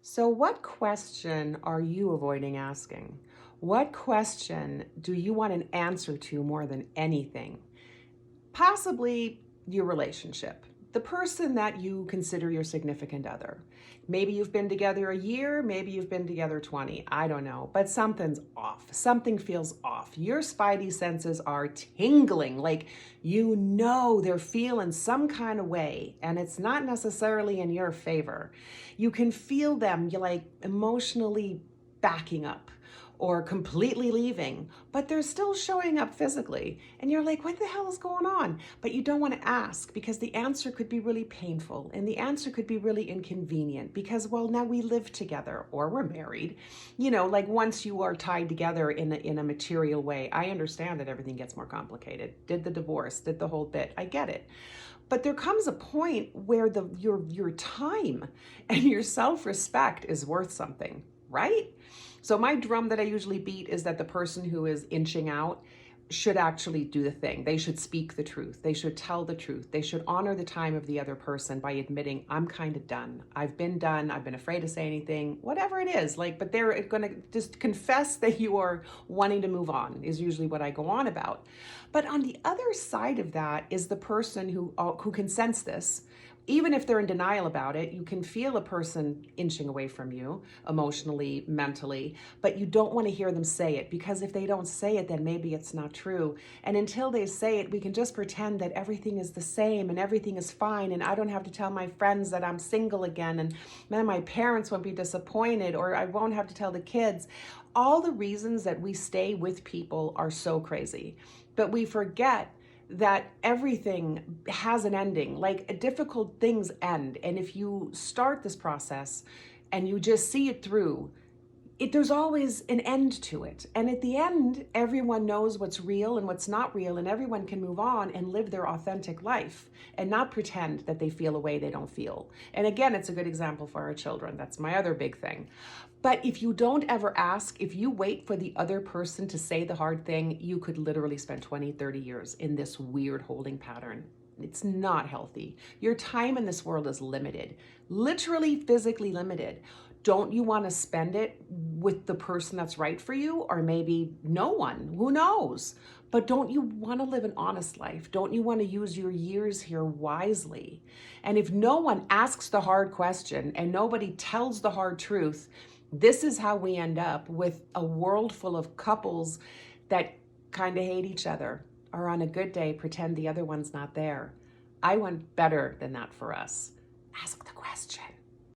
So, what question are you avoiding asking? What question do you want an answer to more than anything? Possibly your relationship, the person that you consider your significant other. Maybe you've been together a year, maybe you've been together 20, I don't know, but something's off. Something feels off. Your spidey senses are tingling, like you know they're feeling some kind of way, and it's not necessarily in your favor. You can feel them, you like emotionally backing up or completely leaving, but they're still showing up physically. And you're like, what the hell is going on? But you don't want to ask because the answer could be really painful and the answer could be really inconvenient because, well, now we live together or we're married. Like once you are tied together in a material way, I understand that everything gets more complicated. Did the divorce, did the whole bit. I get it. But there comes a point where your time and your self-respect is worth something, right? So my drum that I usually beat is that the person who is inching out should actually do the thing. They should speak the truth. They should tell the truth. They should honor the time of the other person by admitting, I'm kind of done. I've been done. I've been afraid to say anything, whatever it is. But they're going to just confess that you are wanting to move on is usually what I go on about. But on the other side of that is the person who can sense this. Even if they're in denial about it, you can feel a person inching away from you emotionally, mentally, but you don't want to hear them say it because if they don't say it, then maybe it's not true. And until they say it, we can just pretend that everything is the same and everything is fine. And I don't have to tell my friends that I'm single again. And then my parents won't be disappointed, or I won't have to tell the kids. All the reasons that we stay with people are so crazy, but we forget that everything has an ending. Like difficult things end. And if you start this process and you just see it through, there's always an end to it. And at the end, everyone knows what's real and what's not real, and everyone can move on and live their authentic life and not pretend that they feel a way they don't feel. And again, it's a good example for our children. That's my other big thing. But if you don't ever ask, if you wait for the other person to say the hard thing, you could literally spend 20, 30 years in this weird holding pattern. It's not healthy. Your time in this world is limited, literally physically limited. Don't you want to spend it with the person that's right for you, or maybe no one? Who knows? But don't you want to live an honest life? Don't you want to use your years here wisely? And if no one asks the hard question and nobody tells the hard truth, this is how we end up with a world full of couples that kind of hate each other, or on a good day pretend the other one's not there. I want better than that for us. Ask the question.